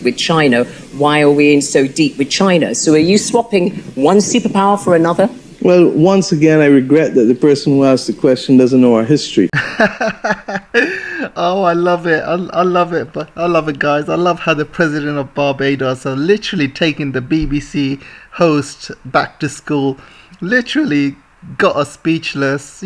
with China. Why are we in so deep with China? So are you swapping one superpower for another? Well, once again, I regret that the person who asked the question doesn't know our history. Oh, I love it. I love it. But I love it, guys. I love how the president of Barbados are literally taking the BBC host back to school. Literally got us speechless.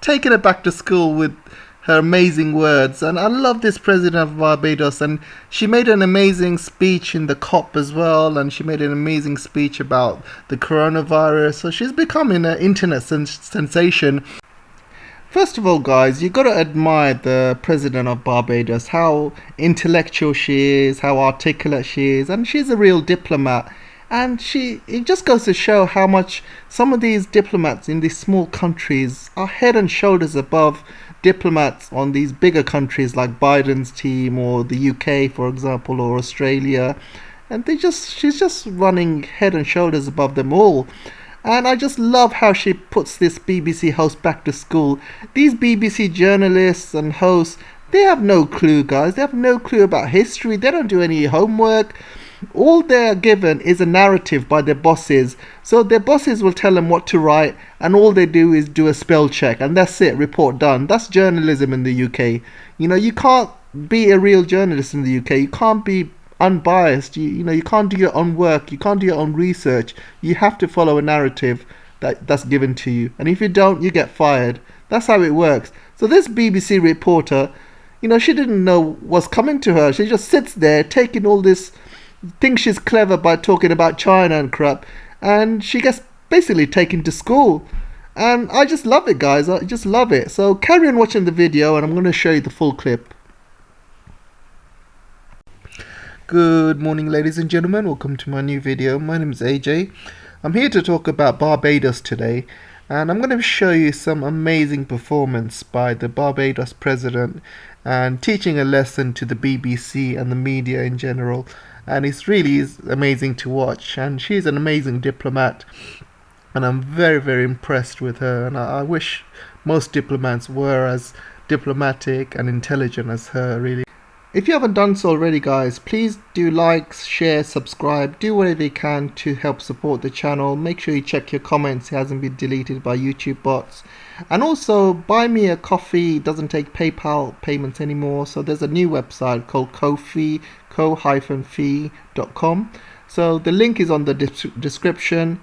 Taking her back to school with her amazing words. And I love this president of Barbados. And she made an amazing speech in the COP as well. And she made an amazing speech about the coronavirus. So she's becoming an internet sensation. First of all, guys, you got to admire the president of Barbados, how intellectual she is, how articulate she is, and she's a real diplomat. And it just goes to show how much some of these diplomats in these small countries are head and shoulders above diplomats on these bigger countries like Biden's team or the UK, for example, or Australia. And she's just running head and shoulders above them all. And I just love how she puts this BBC host back to school. These BBC journalists and hosts, they have no clue, guys. They have no clue about history. They don't do any homework. All they're given is a narrative by their bosses. So their bosses will tell them what to write, and all they do is do a spell check, and that's it, report done. That's journalism in the UK. You can't be a real journalist in the UK. You can't be unbiased. You can't do your own work. You can't do your own research. You have to follow a narrative that's given to you, and if you don't, you get fired. That's how it works. So this BBC reporter, she didn't know what's coming to her. She just sits there taking all this, thinks she's clever by talking about China and crap, and she gets basically taken to school. And I just love it, guys. I just love it. So carry on watching the video, and I'm going to show you the full clip. Good morning, ladies and gentlemen. Welcome to my new video. My name is AJ. I'm here to talk about Barbados today, and I'm going to show you some amazing performance by the Barbados president and teaching a lesson to the BBC and the media in general. And it's really is amazing to watch, and she's an amazing diplomat, and I'm very, very impressed with her, and I wish most diplomats were as diplomatic and intelligent as her, really. If you haven't done so already, guys, please do like, share, subscribe, do whatever you can to help support the channel. Make sure you check your comments, it hasn't been deleted by YouTube bots. And also, buy me a coffee. It doesn't take PayPal payments anymore, so there's a new website called ko-fi, ko-fi.com. So the link is on the description.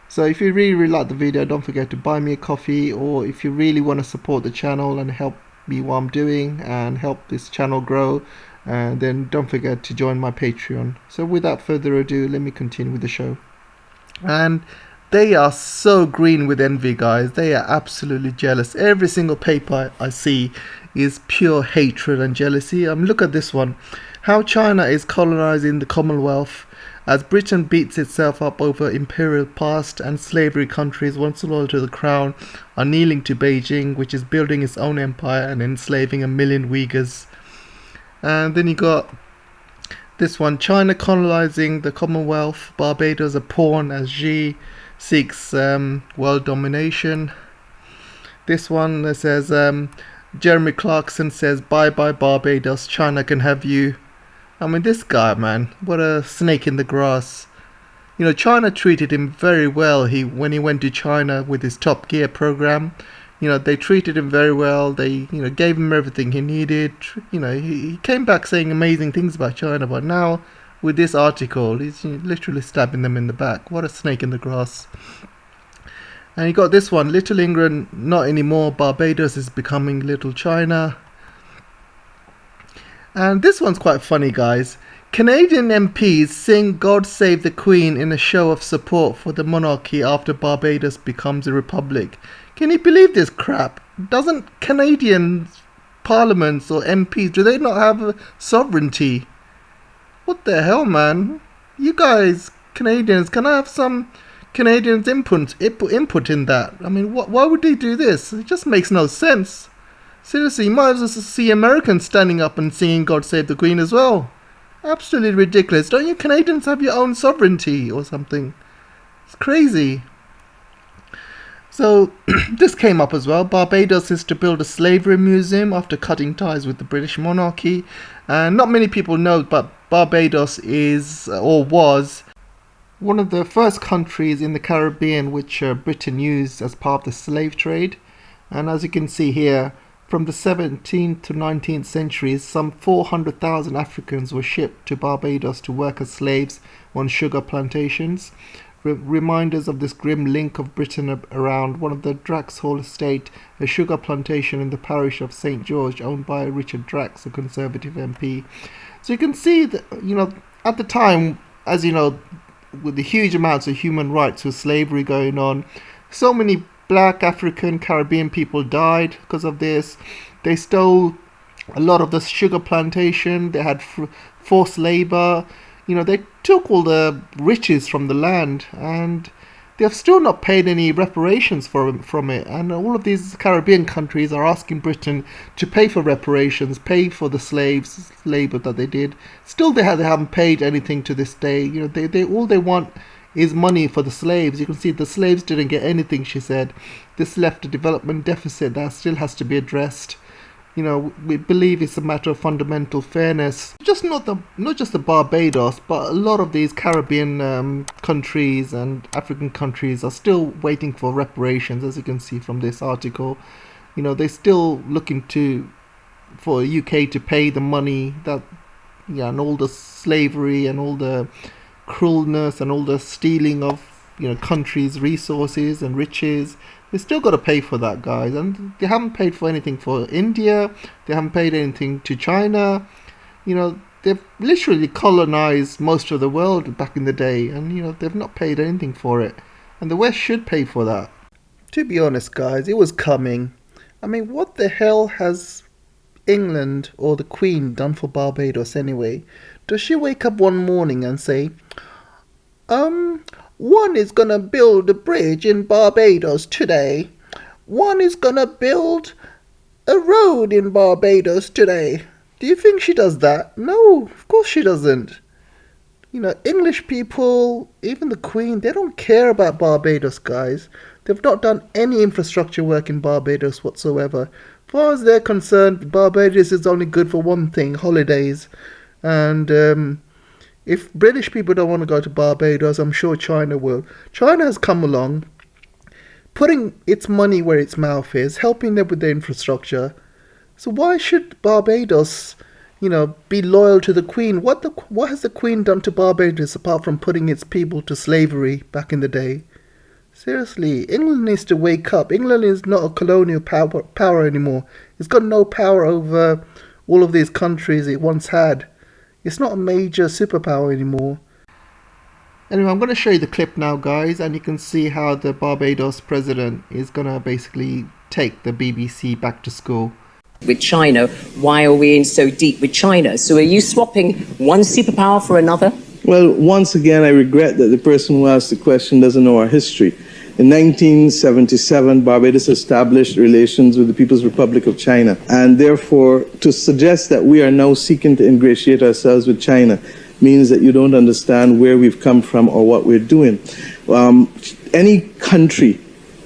So if you really like the video, don't forget to buy me a coffee, or if you really want to support the channel and help me what I'm doing and help this channel grow, and then don't forget to join my Patreon. So without further ado, let me continue with the show. And they are so green with envy, guys. They are absolutely jealous. Every single paper I see is pure hatred and jealousy. Look at this one. How China is colonizing the Commonwealth as Britain beats itself up over imperial past, and slavery countries once loyal to the crown are kneeling to Beijing, which is building its own empire and enslaving 1 million Uyghurs. And then you got this one, China colonizing the Commonwealth, Barbados a pawn as Xi seeks world domination. This one that says Jeremy Clarkson says bye bye Barbados, China can have you. This guy, man, what a snake in the grass. China treated him very well. When he went to China with his Top Gear program, they treated him very well. They, gave him everything he needed. He came back saying amazing things about China, but now with this article, he's literally stabbing them in the back. What a snake in the grass. And you got this one, Little England, not anymore. Barbados is becoming Little China. And this one's quite funny, guys. Canadian MPs sing God Save the Queen in a show of support for the monarchy after Barbados becomes a republic. Can you believe this crap? Doesn't Canadian parliaments or MPs, do they not have sovereignty? What the hell, man? You guys, Canadians, can I have some Canadians input in that? Why would they do this? It just makes no sense. Seriously, you might as well see Americans standing up and singing God Save the Queen as well. Absolutely ridiculous. Don't you Canadians have your own sovereignty or something? It's crazy. So, this came up as well. Barbados is to build a slavery museum after cutting ties with the British monarchy. And not many people know, but Barbados is, or was, one of the first countries in the Caribbean which Britain used as part of the slave trade. And as you can see here, from the 17th to 19th centuries, some 400,000 Africans were shipped to Barbados to work as slaves on sugar plantations. Reminders of this grim link of Britain around one of the Draxhall estate, a sugar plantation in the parish of St. George, owned by Richard Drax, a Conservative MP. So you can see that, at the time, as you know, with the huge amounts of human rights with slavery going on, so many black, African, Caribbean people died because of this. They stole a lot of the sugar plantation. They had forced labor. They took all the riches from the land, and they have still not paid any reparations from it. And all of these Caribbean countries are asking Britain to pay for reparations, pay for the slaves labor that they did. Still, they haven't paid anything to this day. They all they want is money for the slaves. You can see the slaves didn't get anything, she said. This left a development deficit that still has to be addressed. We believe it's a matter of fundamental fairness. Not just the Barbados, but a lot of these Caribbean countries and African countries are still waiting for reparations, as you can see from this article. They're still looking for UK to pay the money that, and all the slavery and all the cruelness and all the stealing of countries' resources and riches. They still got to pay for that, guys, and they haven't paid for anything for India. They haven't paid anything to China. They've literally colonized most of the world back in the day, and they've not paid anything for it, and the West should pay for that. To be honest, guys, it was coming. I mean, what the hell has England or the Queen done for Barbados anyway? Does she wake up one morning and say, one is gonna build a bridge in Barbados today. One is gonna build a road in Barbados today. Do you think she does that? No, of course she doesn't. English people, even the Queen, they don't care about Barbados, guys. They've not done any infrastructure work in Barbados whatsoever. As far as they're concerned, Barbados is only good for one thing: holidays. And if British people don't want to go to Barbados, I'm sure China will. China has come along, putting its money where its mouth is, helping them with their infrastructure. So why should Barbados, be loyal to the Queen? What has the Queen done to Barbados apart from putting its people to slavery back in the day? Seriously, England needs to wake up. England is not a colonial power anymore. It's got no power over all of these countries it once had. It's not a major superpower anymore. Anyway, I'm going to show you the clip now, guys, and you can see how the Barbados president is going to basically take the BBC back to school. With China, why are we in so deep with China? So are you swapping one superpower for another? Well, once again, I regret that the person who asked the question doesn't know our history. In 1977, Barbados established relations with the People's Republic of China, and therefore to suggest that we are now seeking to ingratiate ourselves with China means that you don't understand where we've come from or what we're doing. Any country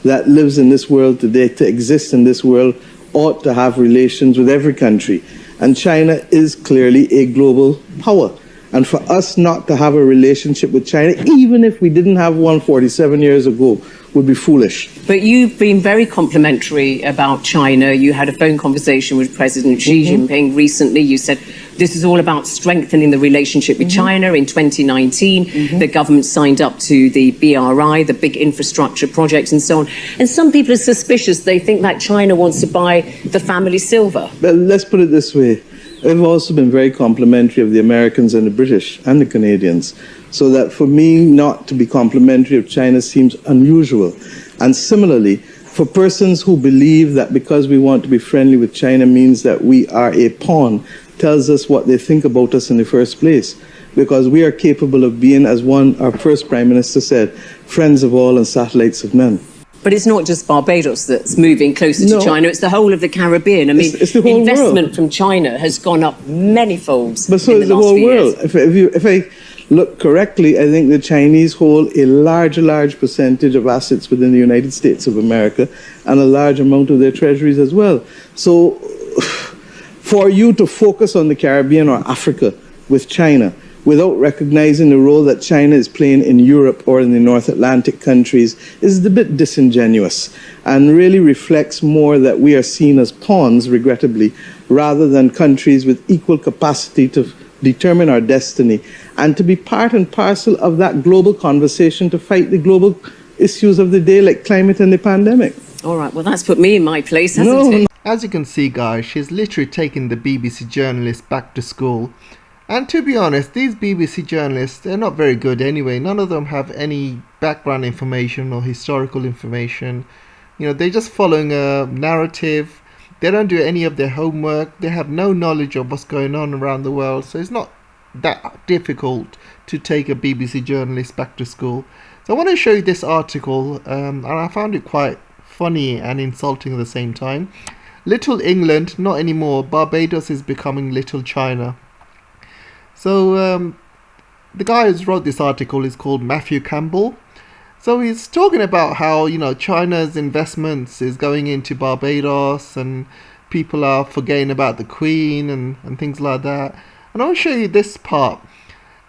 that lives in this world today, to exist in this world, ought to have relations with every country, and China is clearly a global power. And for us not to have a relationship with China, even if we didn't have one 47 years ago, would be foolish. But you've been very complimentary about China. You had a phone conversation with President Xi Jinping recently. You said this is all about strengthening the relationship with China. In 2019, the government signed up to the BRI, the big infrastructure projects and so on. And some people are suspicious. They think that China wants to buy the family silver. But let's put it this way. I've also been very complimentary of the Americans and the British and the Canadians, so that for me not to be complimentary of China seems unusual. And similarly, for persons who believe that because we want to be friendly with China means that we are a pawn, tells us what they think about us in the first place. Because we are capable of being, as our first Prime Minister said, friends of all and satellites of none. But it's not just Barbados that's moving closer to China, it's the whole of the Caribbean. I mean, it's the whole investment world. From China has gone up many folds. But so is the whole world. If I look correctly, I think the Chinese hold a large percentage of assets within the United States of America and a large amount of their treasuries as well. So for you to focus on the Caribbean or Africa with China without recognizing the role that China is playing in Europe or in the North Atlantic countries is a bit disingenuous and really reflects more that we are seen as pawns, regrettably, rather than countries with equal capacity to determine our destiny and to be part and parcel of that global conversation to fight the global issues of the day like climate and the pandemic. All right, well, that's put me in my place, hasn't it? As you can see, guys, she's literally taken the BBC journalists back to school. And to be honest, these BBC journalists, they're not very good anyway. None of them have any background information or historical information. You know, they're just following a narrative. They don't do any of their homework. They have no knowledge of what's going on around the world. So it's not that difficult to take a BBC journalist back to school. So I want to show you this article, and I found it quite funny and insulting at the same time. Little England, not anymore. Barbados is becoming Little China. So the guy who wrote this article is called Matthew Campbell. So he's talking about how, you know, China's investments is going into Barbados and people are forgetting about the Queen and things like that. And I'll show you this part.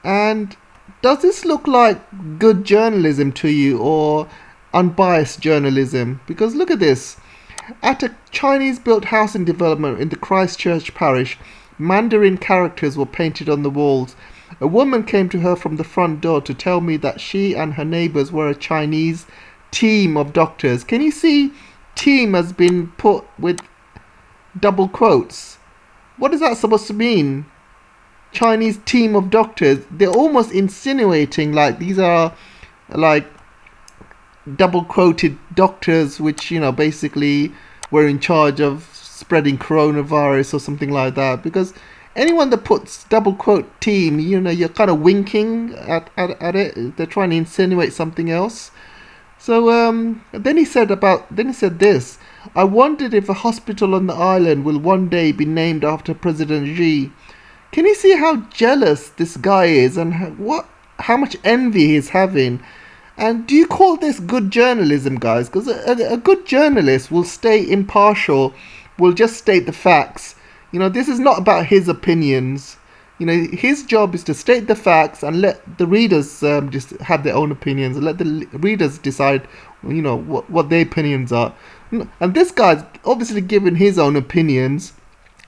And does this look like good journalism to you or unbiased journalism? Because look at this. At a Chinese-built housing development in the Christchurch parish, Mandarin characters were painted on the walls. A woman came to her from the front door to tell me that she and her neighbours were a Chinese team of doctors. Can you see team has been put with double quotes? What is that supposed to mean? Chinese team of doctors. They're almost insinuating like these are like double quoted doctors which, you know, basically were in charge of spreading coronavirus or something like that. Because anyone that puts double quote team, you know, you're kind of winking at it. They're trying to insinuate something else. So then he said this. I wondered if a hospital on the island will one day be named after President Xi. Can you see how jealous this guy is and how much envy he's having? And do you call this good journalism, guys? Because a good journalist will stay impartial, will just state the facts. You know, this is not about his opinions. You know, his job is to state the facts and let the readers just have their own opinions and let the readers decide, you know, what their opinions are. And this guy's obviously given his own opinions,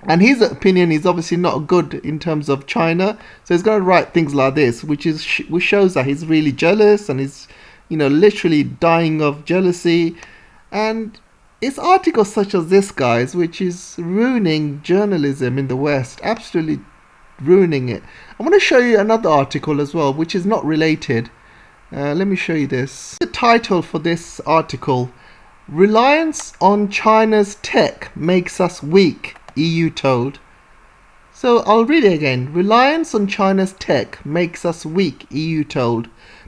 and his opinion is obviously not good in terms of China. So he's going to write things like this, which shows that he's really jealous and he's, you know, literally dying of jealousy. And it's articles such as this, guys, which is ruining journalism in the West, absolutely ruining it. I want to show you another article as well, which is not related. Let me show you this. The title for this article: Reliance on China's tech makes us weak, EU told. So I'll read it again. Reliance on China's tech makes us weak, EU told.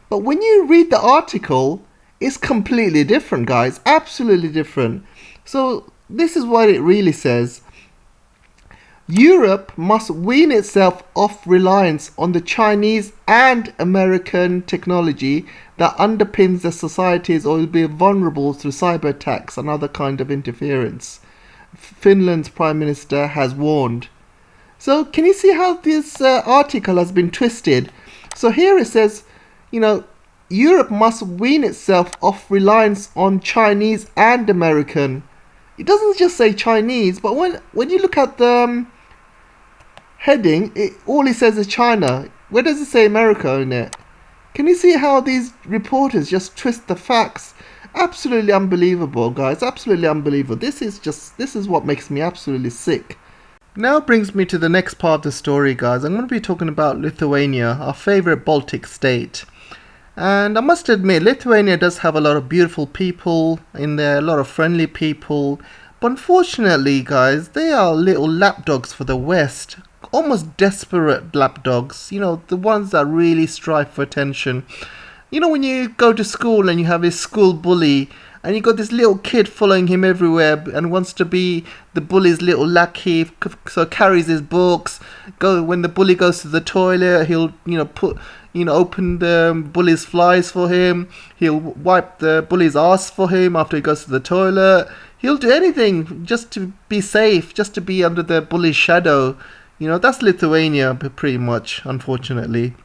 But when you read the article, it's completely different, guys. Absolutely different. So this is what it really says. Europe must wean itself off reliance on the Chinese and American technology that underpins their societies or will be vulnerable through cyber attacks and other kind of interference. Finland's Prime Minister has warned. So can you see how this article has been twisted? So here it says, you know, Europe must wean itself off reliance on Chinese and American. It doesn't just say Chinese, but when you look at the heading, all it says is China. Where does it say America in it? Can you see how these reporters just twist the facts? Absolutely unbelievable, guys. Absolutely unbelievable. This is what makes me absolutely sick. Now brings me to the next part of the story, guys. I'm going to be talking about Lithuania, our favorite Baltic state. And I must admit, Lithuania does have a lot of beautiful people in there, a lot of friendly people. But unfortunately, guys, they are little lapdogs for the West. Almost desperate lapdogs. You know, the ones that really strive for attention. You know, when you go to school and you have this school bully, and you got this little kid following him everywhere and wants to be the bully's little lackey, so carries his books. When the bully goes to the toilet, he'll, open the bully's flies for him. He'll wipe the bully's ass for him after he goes to the toilet. He'll do anything just to be safe, just to be under the bully's shadow. That's Lithuania pretty much, unfortunately.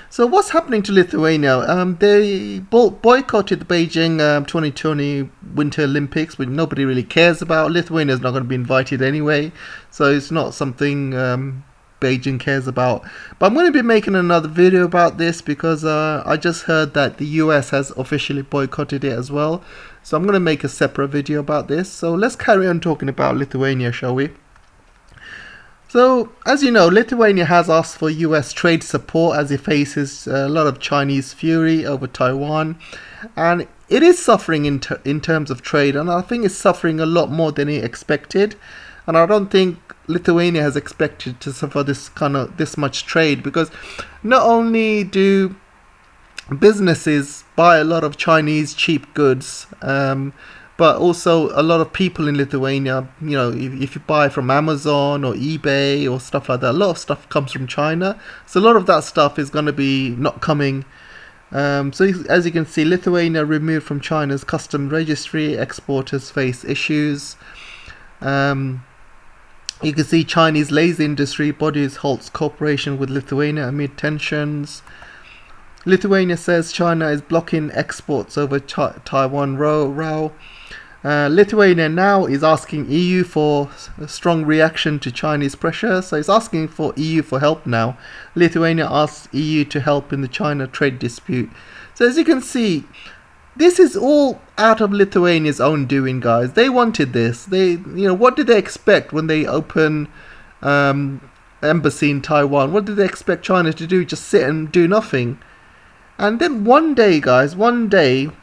So what's happening to Lithuania? They boycotted the Beijing 2020 Winter Olympics, which nobody really cares about. Lithuania's not going to be invited anyway, so it's not something Beijing cares about. But I'm going to be making another video about this because I just heard that the US has officially boycotted it as well. So I'm going to make a separate video about this. So let's carry on talking about Lithuania, shall we? So, as you know, Lithuania has asked for US trade support as it faces a lot of Chinese fury over Taiwan. And it is suffering in terms of trade, and I think it's suffering a lot more than it expected. And I don't think Lithuania has expected to suffer this much trade, because not only do businesses buy a lot of Chinese cheap goods, but also a lot of people in Lithuania, if you buy from Amazon or eBay or stuff like that, a lot of stuff comes from China. So a lot of that stuff is going to be not coming. So as you can see, Lithuania removed from China's custom registry, exporters face issues. You can see Chinese laser industry bodies halts cooperation with Lithuania amid tensions. Lithuania says China is blocking exports over Taiwan row. Lithuania now is asking EU for a strong reaction to Chinese pressure, so it's asking for EU for help now. Lithuania asks EU to help in the China trade dispute. So as you can see, this is all out of Lithuania's own doing, guys. They wanted this. What did they expect when they open embassy in Taiwan? What did they expect China to do? Just sit and do nothing? And then one day, guys,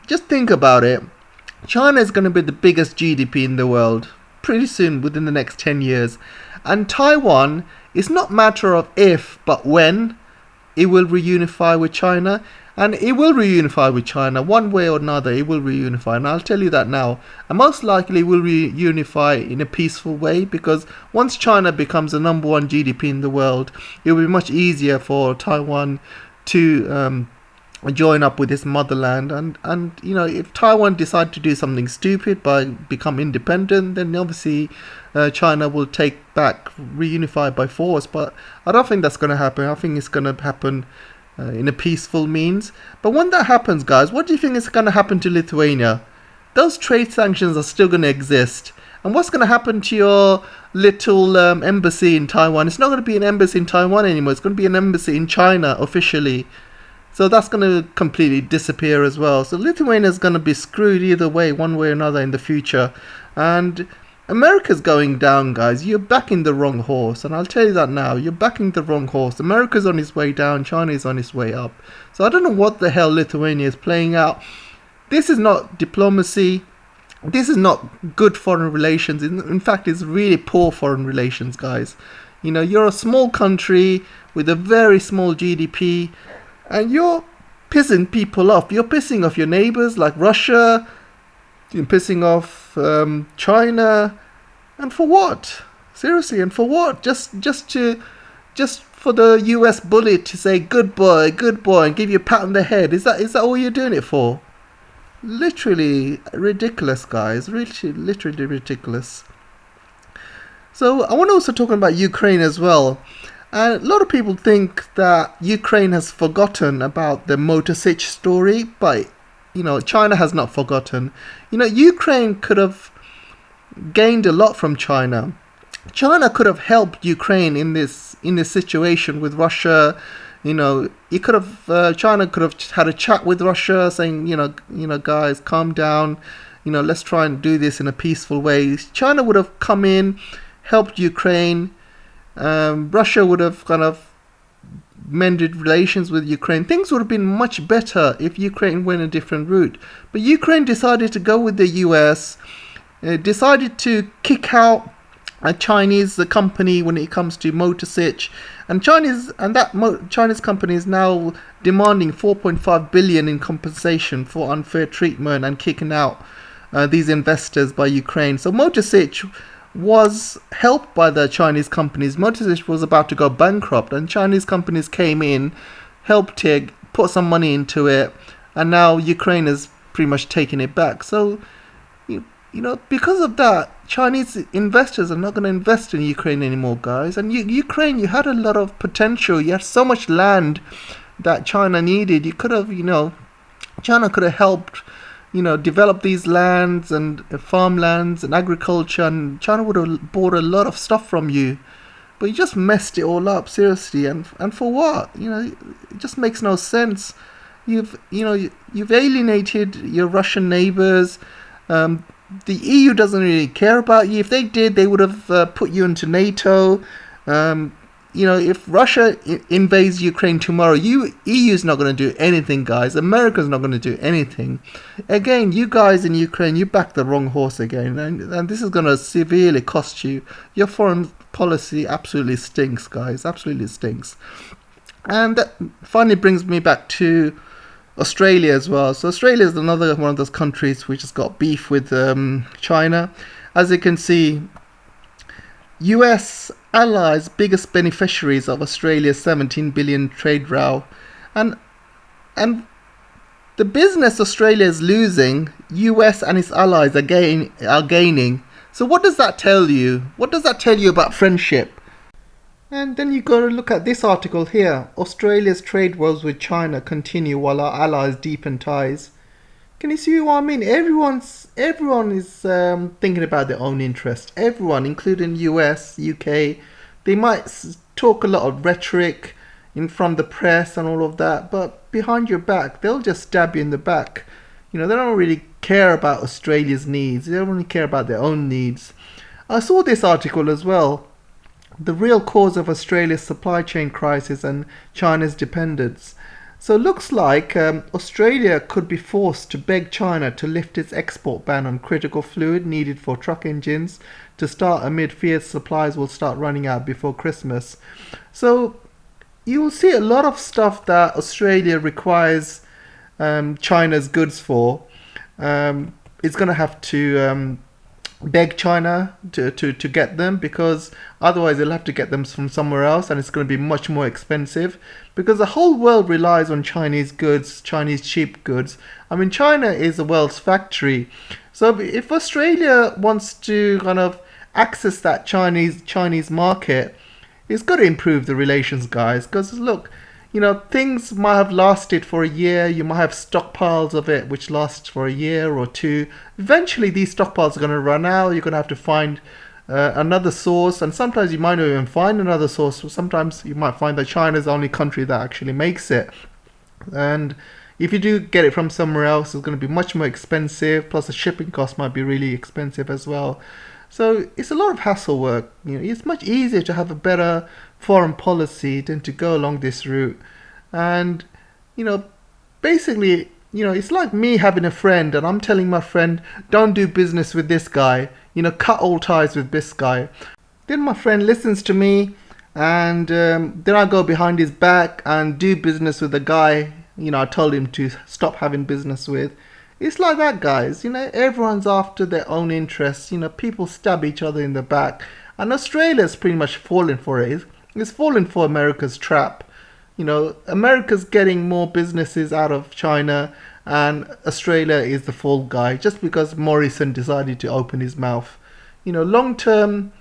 just think about it. China is going to be the biggest GDP in the world pretty soon, within the next 10 years. And Taiwan is not a matter of if, but when it will reunify with China. And it will reunify with China one way or another. It will reunify, and I'll tell you that now. And most likely will reunify in a peaceful way, because once China becomes the number one GDP in the world, it will be much easier for Taiwan to join up with its motherland. And if Taiwan decide to do something stupid by become independent, then obviously China will take back, reunify by force. But I don't think that's going to happen. I think it's going to happen in a peaceful means. But when that happens, guys, what do you think is going to happen to Lithuania? Those trade sanctions are still going to exist. And what's going to happen to your little embassy in Taiwan? It's not going to be an embassy in Taiwan anymore. It's going to be an embassy in China officially. So that's going to completely disappear as well. So Lithuania is going to be screwed either way, one way or another in the future. And America's going down, guys. You're backing the wrong horse. And I'll tell you that now. You're backing the wrong horse. America's on its way down. China is on its way up. So I don't know what the hell Lithuania is playing out. This is not diplomacy. This is not good foreign relations. In fact, it's really poor foreign relations, guys. You're a small country with a very small GDP. And you're pissing people off. You're pissing off your neighbors like Russia. You're pissing off China. And for what? Seriously, and for what? Just for the US bully to say good boy, and give you a pat on the head. Is that all you're doing it for? Literally ridiculous, guys. Literally ridiculous. So I want to also talk about Ukraine as well. And a lot of people think that Ukraine has forgotten about the Motor Sich story, but China has not forgotten. Ukraine could have gained a lot from China. China could have helped Ukraine in this situation with Russia. China could have had a chat with Russia, saying, guys, calm down. Let's try and do this in a peaceful way. China would have come in, helped Ukraine. Russia would have kind of mended relations with Ukraine. Things would have been much better if Ukraine went a different route. But Ukraine decided to go with the US, decided to kick out a Chinese company when it comes to Motor Sich, and Chinese company is now demanding 4.5 billion in compensation for unfair treatment and kicking out these investors by Ukraine. So Motor Sich was helped by the Chinese companies. Motor Sich was about to go bankrupt, and Chinese companies came in, helped it, put some money into it, and now Ukraine is pretty much taking it back. So because of that, Chinese investors are not going to invest in Ukraine anymore, guys. And Ukraine, you had a lot of potential. You had so much land that China needed. You could have, China could have helped, develop these lands and farmlands and agriculture, and China would have bought a lot of stuff from you. But you just messed it all up, seriously. And for what? It just makes no sense. You've alienated your Russian neighbors. The EU doesn't really care about you. If they did, they would have put you into NATO. If Russia invades Ukraine tomorrow, EU's not going to do anything, guys. America's not going to do anything. Again, you guys in Ukraine, you backed the wrong horse again, and this is going to severely cost you. Your foreign policy absolutely stinks, guys. Absolutely stinks. And that finally brings me back to Australia as well. So Australia is another one of those countries which has got beef with China. As you can see, US allies biggest beneficiaries of Australia's 17 billion trade row, and the business Australia is losing, US and its allies are gaining. So what does that tell you? What does that tell you about friendship? And then you got to look at this article here. Australia's trade woes with China continue while our allies deepen ties. Can you see what I mean? Everyone is thinking about their own interest. Everyone, including US, UK, they might talk a lot of rhetoric in front of the press and all of that, but behind your back, they'll just stab you in the back. They don't really care about Australia's needs. They don't really care about their own needs. I saw this article as well. The real cause of Australia's supply chain crisis and China's dependence. So it looks like Australia could be forced to beg China to lift its export ban on critical fluid needed for truck engines to start amid fears supplies will start running out before Christmas. So you will see a lot of stuff that Australia requires China's goods for. It's going to have to beg China to get them, because otherwise they'll have to get them from somewhere else, and it's going to be much more expensive, because the whole world relies on Chinese goods, Chinese cheap goods. I mean, China is the world's factory. So if Australia wants to kind of access that Chinese market, it's got to improve the relations, guys, because look, things might have lasted for a year. You might have stockpiles of it which lasts for a year or two. Eventually, these stockpiles are going to run out. You're going to have to find another source, and sometimes you might not even find another source. Sometimes you might find that China is the only country that actually makes it. And if you do get it from somewhere else, it's going to be much more expensive. Plus, the shipping cost might be really expensive as well. So it's a lot of hassle work. It's much easier to have a better foreign policy than to go along this route. And basically, it's like me having a friend and I'm telling my friend, don't do business with this guy, cut all ties with this guy. Then my friend listens to me, and then I go behind his back and do business with the guy I told him to stop having business with. It's like that, guys. Everyone's after their own interests. People stab each other in the back. And Australia's pretty much fallen for it. It's fallen for America's trap. America's getting more businesses out of China, and Australia is the fall guy just because Morrison decided to open his mouth. Long term,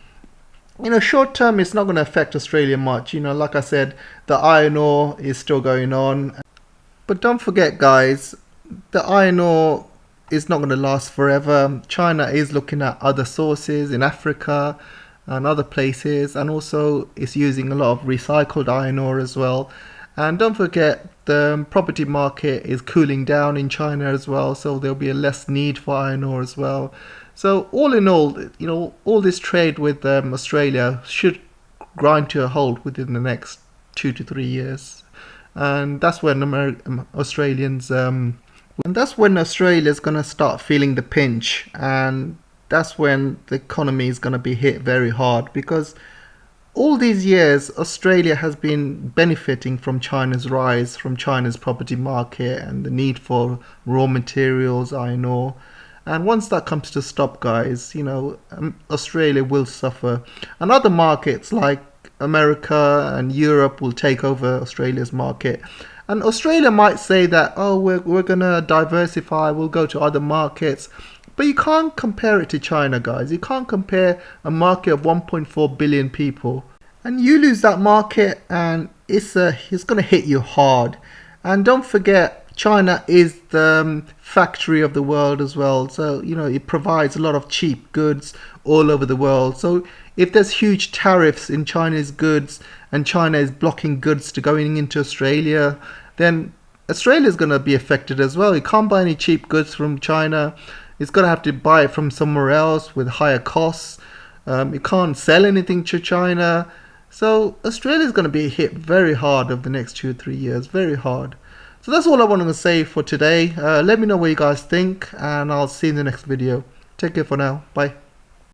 short term, it's not going to affect Australia much. Like I said, the iron ore is still going on. But don't forget, guys, the iron ore is not going to last forever. China is looking at other sources in Africa and other places, and also it's using a lot of recycled iron ore as well. And don't forget, the property market is cooling down in China as well, so there'll be a less need for iron ore as well. So all in all, all this trade with Australia should grind to a halt within the next 2 to 3 years. And that's when Australians and that's when Australia's going to start feeling the pinch, and that's when the economy is going to be hit very hard, because all these years Australia has been benefiting from China's rise, from China's property market and the need for raw materials, iron ore. And once that comes to stop, guys, Australia will suffer, and other markets like America and Europe will take over Australia's market. And Australia might say that, we're going to diversify, we'll go to other markets. But you can't compare it to China, guys. You can't compare a market of 1.4 billion people. And you lose that market and it's going to hit you hard. And don't forget, China is the factory of the world as well. So, it provides a lot of cheap goods all over the world. So if there's huge tariffs in Chinese goods and China is blocking goods to going into Australia, then Australia is going to be affected as well. You can't buy any cheap goods from China. It's going to have to buy it from somewhere else with higher costs. You can't sell anything to China. So Australia is going to be hit very hard over the next 2-3 years. Very hard. So that's all I wanted to say for today. Let me know what you guys think, and I'll see you in the next video. Take care for now. Bye.